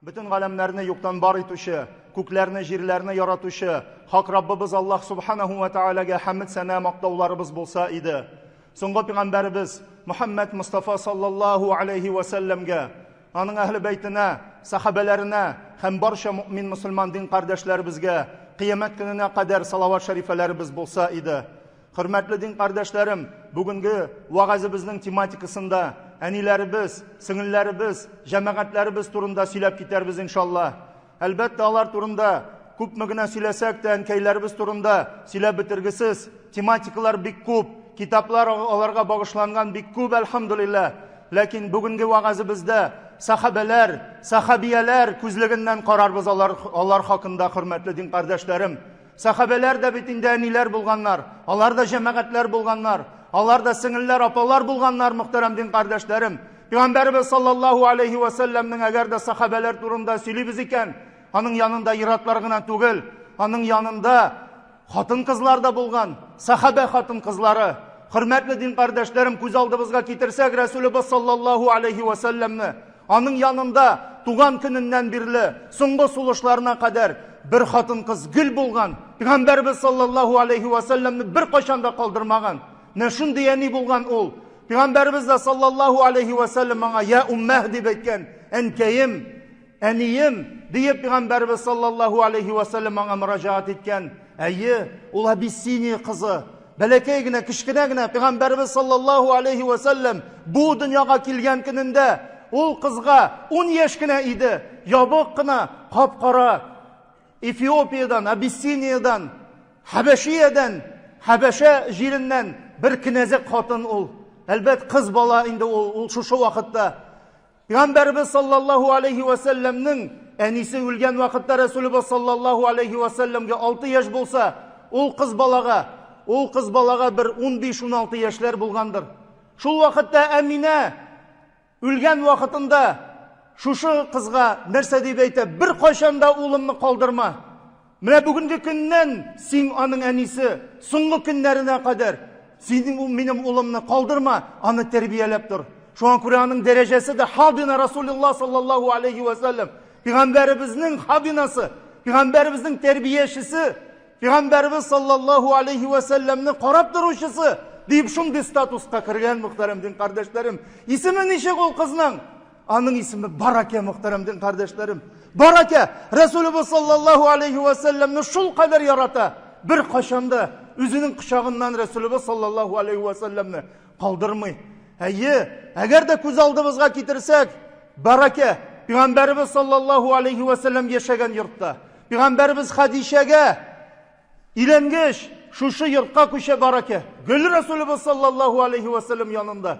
Bütün alemlerini yoktan var etuşu, köklerini, jirlerini yaratuşu, hak Rabbimiz Allah Subhanahu ve Teala'ga hamd sana maqtovlarimiz bolsa idi. So'nggi Peygamberimiz Muhammed Mustafa sallallahu aleyhi ve sellemge, onun ehli beytine, sahabelerine, hem barcha mümin Müslüman din kardeşlerimizge, kıyamet gününe kadar salavat şerifelerimiz bolsa idi. Hürmetli din kardeşlerim, bugünkü vaazimizning tematikasında anilerimiz, singillerimiz, cemaatlerimiz turunda söylep giderbiz inşallah. Elbette alar turunda köpmügüne söylesek de enkeylerimiz turunda söylep bitirgisiz. Tematikalar bik köp, kitaplar alarga bağışlangan bik köp elhamdülillah. Lakin bugünkü vaazimizda sahabeler, sahabiyeler közleginden qararбыз alар hakkında hürmetli din kardeşlerim. Sahabeler de bitinde aniler bulganlar, alar da cemaatler bulganlar, alar da singiller, apalar bulganlar muhterem din kardeşlerim. Peygamberimiz sallallahu aleyhi ve sellem'nin eğer de sahabeler turunda söyleybiz iken, onun yanında iratlar gına tugil, onun yanında hatın kızlar da bulgan, sahabe hatın kızları. Hürmetli din kardeşlerim, göz aldığımızga getirsek Resulullah sallallahu aleyhi ve sellem'ni, onun yanında tugan gününden birli, soңғы suluşlarına kadar bir hatın kız gül bulgan. Peygamberimiz sallallahu aleyhi ve sellem'ni bir kaşanda kaldırmagan. Ne şun diyeni bulgan ol. Peygamberimiz de sallallahu aleyhi ve sellem bana ya ummeh deyip etken, enkeyim, eniyim deyip Peygamberimiz sallallahu aleyhi ve sellem bana müracaat etken. Eyi, ol Abissini kızı, belekeygine, kişkinegine Peygamberimiz sallallahu aleyhi ve sellem bu dünyaya kelgen gününde ol kızga 10 yaşkine idi. Yabıkkına, kapkara, Efiyopiya'dan, Abissiniyadan, Habeşiye'den, Habeşe jirinden bir kinezek hatın ol. Elbet kız bala indi ol şu vakitte. Peygamberimiz sallallahu aleyhi ve sellem'nin enisi ülgen vakitte Resulullah sallallahu aleyhi ve sellem'ge 6 yaş bolsa, ol kız balaga bir 15-16 yaşlar bulgandır. Şu vakitte Emine ülgen vakitinde şu kızga nerse deyip eyte, bir koşanda oğlumni kaldırma. Mine bugünkü günden sen onun enisi, soңғы günlerine kadar senin benim oğlumni kaldırma, onu terbiyelep dur. Şu an Kur'an'ın derecesi de habine Resulullah sallallahu aleyhi ve sellem. Peygamberimizin habinası, Peygamberimizin terbiyeşisi, Peygamberimiz sallallahu aleyhi ve sellem'ni qarab duruşusu deyip şunday statuska kirgen muhterem din kardeşlerim. İsmi nişek ol kızның? Onun ismi Barake muhterem din kardeşlerim. Barake Resulullah sallallahu aleyhi ve sellem'ni şul kadar yarata bir kaşanda üzünün kuşağından Resulullah sallallahu aleyhi ve sellem'ni kaldırmay. Eğer de köz aldığımızga getirsek Barake Peygamberimiz sallallahu aleyhi ve sellem yaşagan yurtta. Peygamberimiz Hadişe'ge ilengeç şu yurtqa köşe Barake. Gül Resulullah sallallahu aleyhi ve sellem yanında.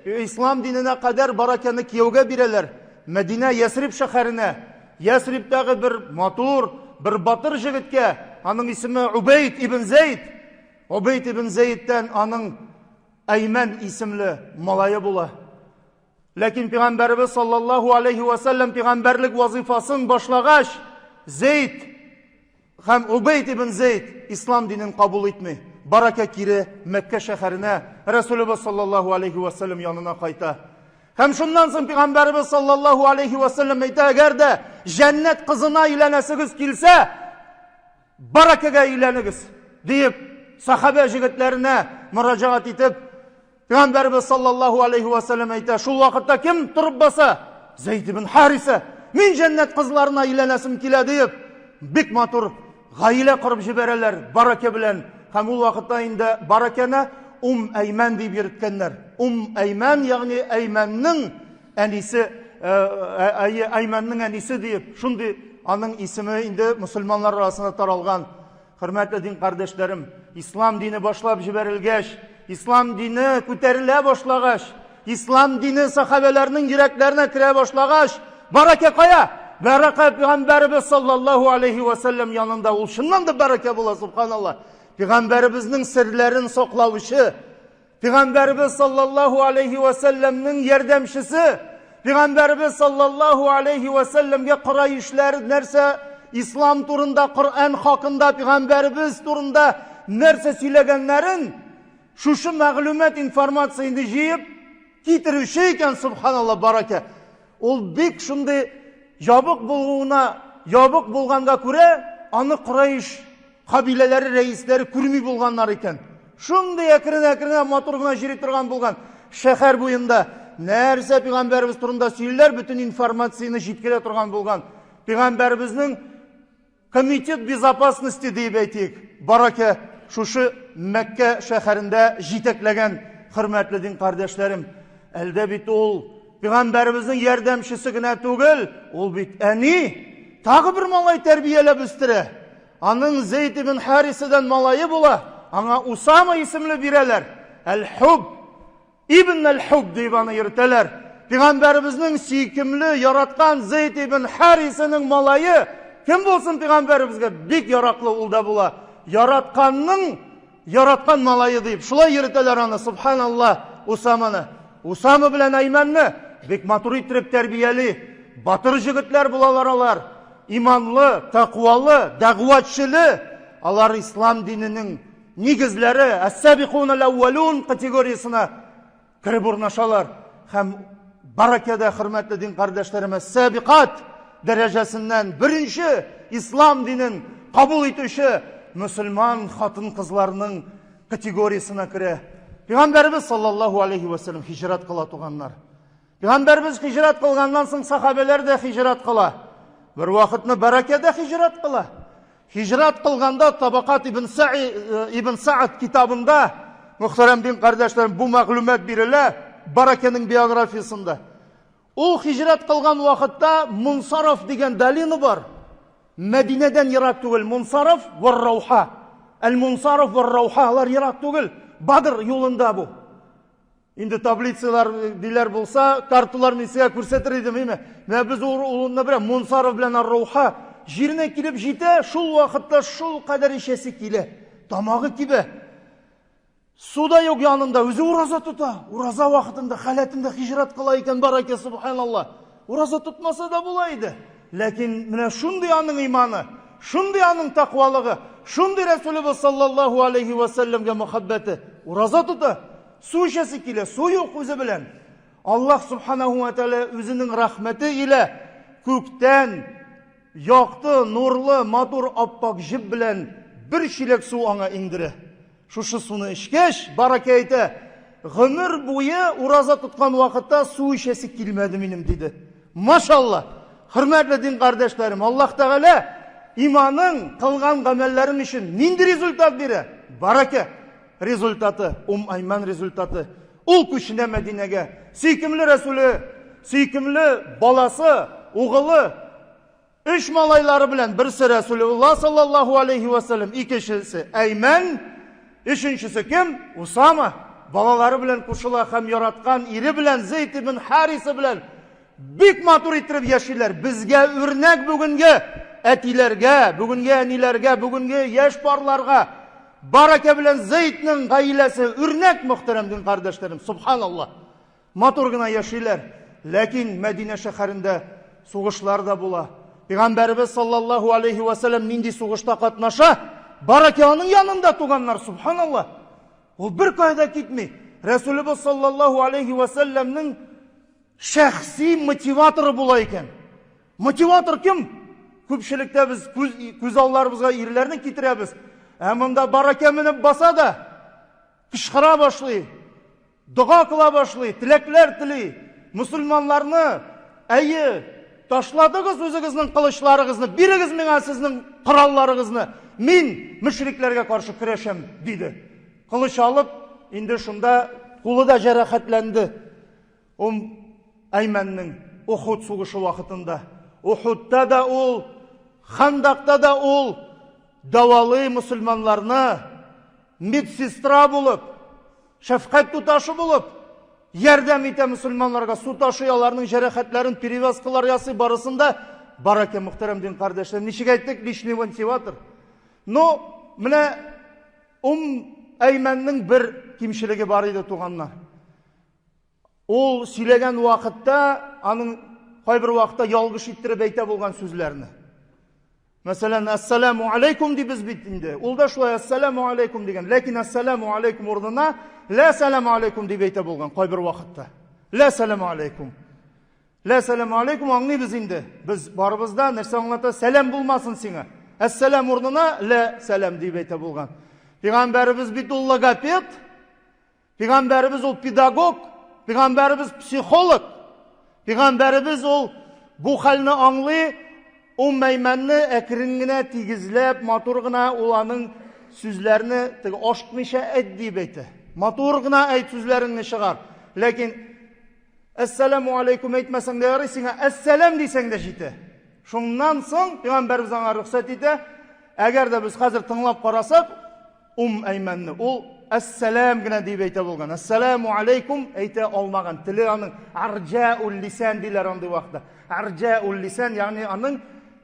İslam dinine kadar Barakeni kiyevge bireler. Medine Yesrib şehrine. Yesrib'dagi bir motor, bir batır jigitke. Onun ismi Ubeyd ibn Zeyd. Ubeyd ibn Zeyd'den onun Eymen isimli malaya bula. Lakin Peygamberimiz sallallahu aleyhi ve sellem peygamberlik vazifasını başlagaç Zeyd hem Ubeyd ibn Zeyd İslam dinini kabul etmey. Barake kiri Mekke şehrine Resulullah sallallahu aleyhi ve sellem yanına kayta. Hem şundan sonra Peygamberimiz sallallahu aleyhi ve sellem eyta eğer de cennet kızına ilenesiniz kilse Barake'ge ileniniz deyip sahabe jigitlerine müracaat etip Peygamberimiz sallallahu aleyhi ve sellem eyta şu vakitte kim turup basa Zeyd ibn Harise min cennet kızlarına ilenesim kile deyip bik matur gaile kurup jibereler Barake bilen. Hem ul vakitte indi Barakene Eymen deyip yürütkenler. Eymen yani Eymen'nin enisi deyip şundi onun ismi indi Müslümanlar arasında taralgan. Hürmetli din kardeşlerim, İslam dini başlap jiberilgeç, İslam dini köterile başlagaç, İslam dini sahabelerinin yüreklerine kire başlagaç, Barake kaya, Barake Peygamberimiz sallallahu aleyhi ve sellem yanında ol. Şundan da Barake bula subhanallah. Peygamberimizin sırların soklavuşı, Peygamberimiz sallallahu aleyhi ve sellem'nin yardımcısı, Peygamberimiz sallallahu aleyhi ve sellem'ge Kureyşler nerse İslam turunda, Kur'an hakkında, Peygamberimiz turunda nerse söylegenlerin şu mağlumat informasyonu jiyip getirişiyken subhanallah Barake. Ol bek şunday ябык булганга күрә, аны Курайш кабиләләре рәисләре күрми булганнар икән. Шундый әкрен-әкрен матур гына җири торган булган шәһәр буенда нәрсә Пәйгамбәрбез турында сөйләр, бөтен информацияны җиткерә торган булган. Пәйгамбәрбезнең комитет безопасности дип әйтик, барака шушы Мәккә шәһәрендә җитәкләгән хөрмәтле дин кардәшләрем. Әлдә бит ул Пәйгамбәрбезнең ярдәмчесе генә түгел, ул бит әни, тагы бер малай тәрбияләп үстерә. Аның Зейд ибн Харисадан малайы була, аңа Усама исемле бирәләр. Әл-Хуб, Ибн Әл-Хуб дип аны йөртәләр. Пәйгамбәрбезнең сөйкемле яраткан Зейд ибн Харисаның малайы кем булсын Пәйгамбәрбезгә бик яраклы ул да була. Яраткан малайы дип шулай йөртәләр аны, субханаллах, Усаманы. Усама белән Әймәнне бик матур итеп тәрбияли, батыр җегетләр булалар алар. Иманлы, тақвалы, дәгъватчылы, алар ислам диненең нигезләре, әс-сабиқун әл-әввалун категориясына киреп урнашалар. Һәм баракада хөрмәтле дин кардәшләрем, әс-сабиқат дәрәҗәсеннән беренче ислам динен кабул итүче мөселман хатын-кызларның категориясына керә. Пәйгамбәрбез саллаллаху алейхи ва саллям хиҗрат кыла туганнар. Пәйгамбәрбез хиҗрат кылганнан соң сахабалар да хиҗрат кыла. Bir вакытны баракада хиҗрат кыла. Хиҗрат кылганда Табакат ибн Саад китабында, мөхтәрәм дин кардәшләрем, бу мәгълүмат бирелә бараканың биографиясында. Ул хиҗрат кылган вакытта Мунсариф дигән долина бар. Мәдинәдән ерак түгел. Мунсариф ва Рауха. Әл-Мунсариф ва Рауха алар ерак түгел. Бадр юлында бу. Инде таблицалар диләр булса, карталар мен сезгә күрсәтер идем, әйме? Менә без улында бер Мунсариф белән Ар-Рауха җиренә килеп җитә, шул вакытта шул кадәр ишәсе килә. Тамагы кибә. Суда юк янында, үзе ураза тота. Ураза вакытында халәтендә хиҗрат кыла икән, барака, субханаллах. Ураза тотмаса да була иде. Ләкин менә шундый аның иманы, шундый аның тақвалыгы, шундый Рәсулебез саллаллаху алейхи ва саллямга мөхәббәте. Ураза тота. Су эчәсе килә, су юк үзе белән. Аллаһ субханаһу ва тааля үзенең рәхмәте илә күктән якты, нурлы, матур аппак җеп белән бер чиләк су аңа иңдерә. Шушы суны эчкәч, барака әйтә, гомер буе ураза тоткан вакытта су эчәсе килмәде минем диде. Машалла. Хөрмәтле дин кардәшләрем, Аллаһ Тәгалә иманың кылган гамәлләрем өчен нинди результат бирә? Барака результаты, Әйман результаты. Ул күченә Мәдинәгә. Сөйкемле Рәсүле, сөйкемле баласы, угылы, 3 малайлары белән, берсе Рәсулуллаһ саллаллаху алейхи ва саллям, икенчесе Әйман, өченчесе кем? Усама. Балалары белән кушыла һәм яраткан ире белән Зейд ибн Хариса белән бик матур итеп яшиләр. Безгә үрнәк бүгенге әтиләргә, бүгенге әниләргә, бүгенге яшь парларга барака белән Зейдның гаиләсе үрнәк, мөхтәрәм дин кардәшләрем. Субханаллах. Матур гына яшиләр. Ләкин Мәдинә шәһәрендә сугышлар да була. Пәйгамбәрбез саллаллаху алейхи ва саллям нинди сугышта катнаша? Барака аның янында туганнар, субханаллах. Ул бер кайда китми. Рәсулебез саллаллаху алейхи ва саллямның шәхси мотиваторы була икән. Мотиватор кем? Күпчелектә без күз алларыбызга ирләрне китерәбез. Монда барака менеп баса да, кычкыра башлый, дуга кыла башлый, теләкләр тели. Мусульманларны, әйе, ташладыгыз үзегезнең кылычларыгызны, бирегез миңа сезнең коралларыгызны. Мин мөшрикләргә каршы көрәшәм, диде. Кылыч алып, инде шунда кулы да җәрәхәтләнде. Әймәннең Ухуд сугышы вакытында. Ухудта да ул, Хандакта да ул давалый мусульманларны медсестра булып, шәфкать туташы булып, ярдәм итә мусульманларга, су ташый, аларның җәрәхәтләрен перевязкалар ясый, барысында барака, мөхтәрәм дин кардәшләр. Ничек әйттек, лишний мотиватор. Но менә Әймәннең бер кимчелеге бар иде, туганнар. Ул сөйләгән вакытта, аның кайбер вакытта ялгыш иттереп әйтә булган сүзләрне. Мәсәлән, ассаламу алейкум дип без бит инде. Ул да шулай ассаламу алейкум дигән. Ләкин ассаламу алейкум урынына ла саламу алейкум дип әйтә булган кайбер вакытта. Ла саламу алейкум. Ла сәлам алейкум аңлайбыз инде. Біз барыбызда нәрсе аңлата сәлам булмасын сиңа. Әссәлам урнына ла сәлам дип әйтә булган. Пәйгамбәрбез бит ул логопед, пәйгамбәрбез ул педагог, пәйгамбәрбез психолог. Пәйгамбәрбез ул бу хәлне аңлый, Әймәнне әкрен генә тигезләп, матур гына ул аның сүзләрне ашыкмыйча әйт дип әйтә. Матур гына әйт сүзләреңне чыгар. Ләкин Әссәламу алейкум әйтмәсәң дә ярый, сиңа әссәлам дисәң дә җитә. Шуннан соң Пәйгамбәрбез аңа рөхсәт итә. Әгәр дә без хәзер тыңлап карасак, Әймәнне ул әссәлам генә дип әйтә булган. Әссәламу алейкум әйтә алмаган. Теле аның арҗаул лисан диләр андый вакытта. Арҗаул лисан, ягъни аның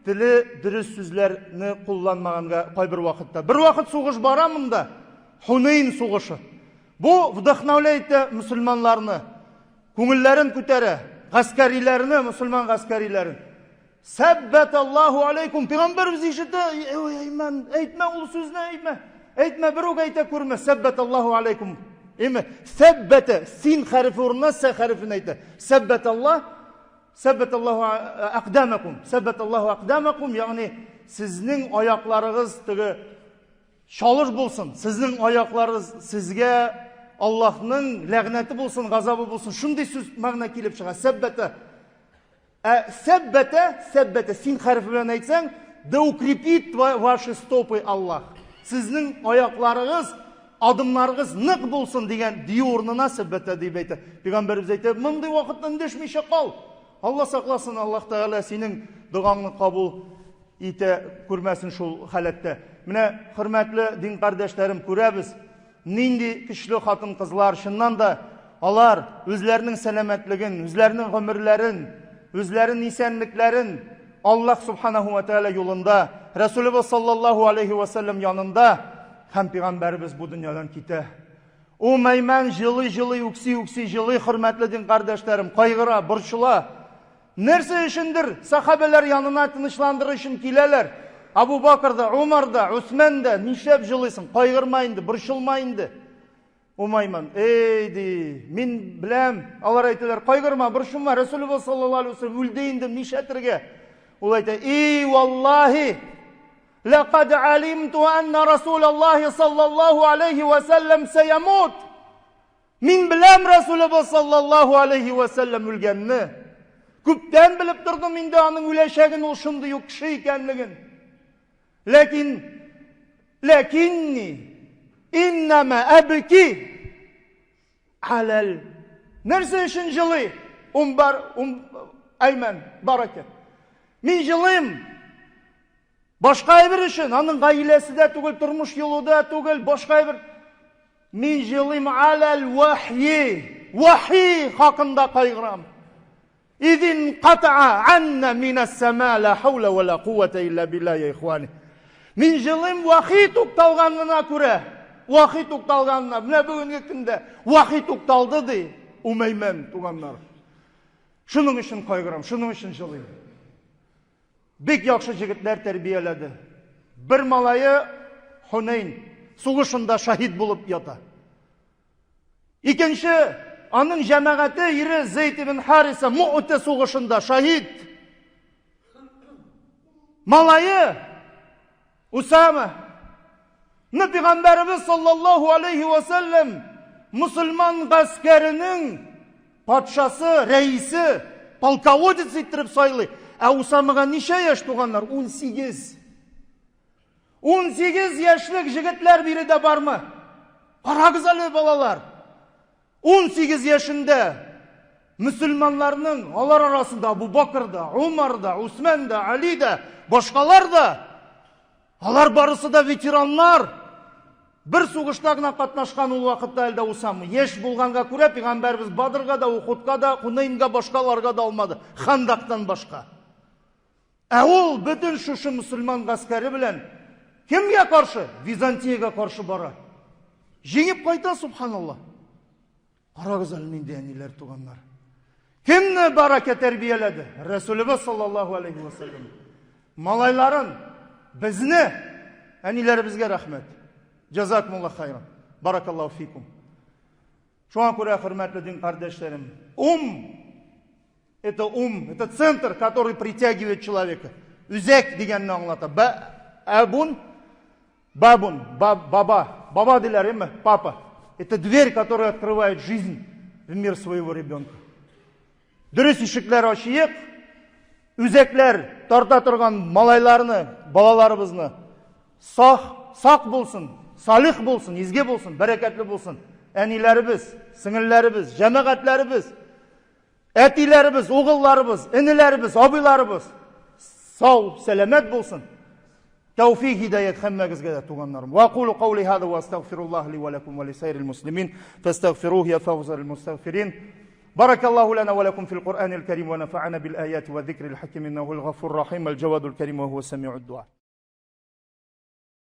теле дөрес сүзләрне кулланмаганга кайбер вакытта. Бер вакыт сугыш бара монда. Хунейн сугышы. Бу вдохновляет мусульманларны. Күңелләрен күтәрә, гаскариләрне, мусульман гаскариләрен. Сәббәталлаху алейкум. Пәйгамбәрбез ишетә, Әймән, әйтмә ул сүзне, әйтмә. Әйтмә, бер үк әйтә күрмә. Сәббәталлаху алейкум. Әйме, сәббәтә, син хәрефе урынына сә хәрефен әйтә. Сәббәталлах, сәббәталлаху aqdamakum. Сәббәталлаху aqdamakum, ягъни сезнең аякларыгыз теге шалыш булсын. Сезнең аякларыгыз сезгә Аллаһның ләгънәте булсын, газабы булсын. Шундый сүз мәгънә килеп чыга. Сәббәтә. Сәббәтә, син хәрефе белән әйтсәң, да укрепит ваши стопы Аллаһ. Сезнең аякларыгыз, адымларыгыз нык булсын дигән дию урынына сәббәтә дип әйтә. Пәйгамбәрбез әйтә, мондый вакытта эндәшмичә кал. Алла сакласын, Аллаһ Тәгалә синең дуаңны кабул итә күрмәсен шул халәттә. Менә хөрмәтле дин кардәшләрем, күрәбез, нинди көчле хатын кызлар, шуннан да алар үзләренең сәламәтлеген, үзләренең гомерләрен, үзләренең исәнлекләрен Аллаһ Субханаһу ва Тәгалә юлында, Расулыбыз саллаллаху алейхи ва саллям янында һәм Пәйгамбәрбез бу дөньядан китә. Әймән җылый, үкси, җылый, хөрмәтле дин кардәшләрем, кайгыра, борчыла. Нәрсә өчендер сахабалар янына тынычландырыр өчен киләләр. Абу Бакр да, Умар да, Усман да, нишләп җылыйсың? Кайгырма инде, борчылма инде. Әймән, ди, мин беләм, алар әйтәләр, кайгырма, борчылма, Расулыбыз саллаллаху алейхи ва саллям үлде инде, нишләтергә? Ул әйтә, валлаһи, лaqad alimtu anna Rasulullah sallallahu aleyhi ve sellem seyamut. Min biləm Rasulullah sallallahu aleyhi ve sellem үлгәнне. Күптән белеп тордым инде аның үләчәген, ул шундый ук кеше икәнлеген. Ләкинни иннама абки алал. Нәрсә өчен җылый? Әймән, барака. Мин җылыйм. Башка бер өчен, аның гаиләсе дә түгел, тормыш юлы да түгел, башка бер. Мин җылыйм алал вахи. Вахи хакында кайгырам. Идин qata'a anna min as-sama la hawla wa la quwwata illa billah ya ikhwani. Мин җылыйм вахи тукталганына күрә. Вахи тукталганына. Менә бүгенге көндә вахи тукталды ди. Әймән туганнар. Шуның өчен кайгырам, шуның өчен җылыйм. Бик яхшы җегетләр тәрбияләде. Бер малае Хунейн сугышында шаһид булып ята. Икенче аның җәмәгате ире Зейд ибн Хариса Муъта сугышында шаһид. Малае Усама. Пәйгамбәрбез саллаллаху алейхи ва саллям мусульман гаскәренең патшасы, рәисе, полководец иттереп сайлый. Усамага ничә яшь туганнар? 18. 18 яшьлек җегетләр биредә бармы? Карагыз әле балалар. 18 яшендә мусульманларның алар арасында Абу Бакр да, Умар да, Усман да, Али да, башкалар да. Алар барысы да ветераннар. Бер сугышта гына катнашкан ул вакытта әлдә Усама. Яшь булганга күрә Пәйгамбәрбез Бадрга да, Ухудка да, Хунейнга башкаларга да алмады. Хандактан башка. Ул бөтен шушы мусульман гаскәре белән кемгә каршы? Византиягә каршы бара. Җиңеп кайта, субханаллах. Карагыз әле нинди әниләр, туганнар. Кемне барака тәрбияләде? Расулыбыз саллаллаху алейхи ва саллям. Малайларын, безне, әниләребезгә рәхмәт. Җазакумуллаһ хайран. Баракаллаху фикум. Шуңа күрә, хөрмәтле дин кардәшләрем, Это ум, это центр, который притягивает человека. Үзек дегенне аңлата. Абун, бабун, баба дилер эме, папа. Это дверь, которая открывает жизнь в мир своего ребенка. Дөрес ишекләр ачыйк, үзәкләр тарта торган малайларны, балаларыбызны сак булсын, салих булсын, изге булсын, бәрәкәтле булсын. Әниләребез, сеңелләребез, җәмәгатьләребез, әтиләребез, угылларыбыз, энеләребез, абыйларыбыз сау, сәламәт булсын. توفيق هداية خمّاقز قدر تغنرم وأقول قولي هذا وأستغفر الله لي ولكم ولسائر المسلمين فاستغفروه يا فوز المستغفرين بارك الله لنا ولكم في القرآن الكريم ونفعنا بالآيات والذكر الحكيم إنه الغفور الرحيم الجواد الكريم وهو سميع الدعاء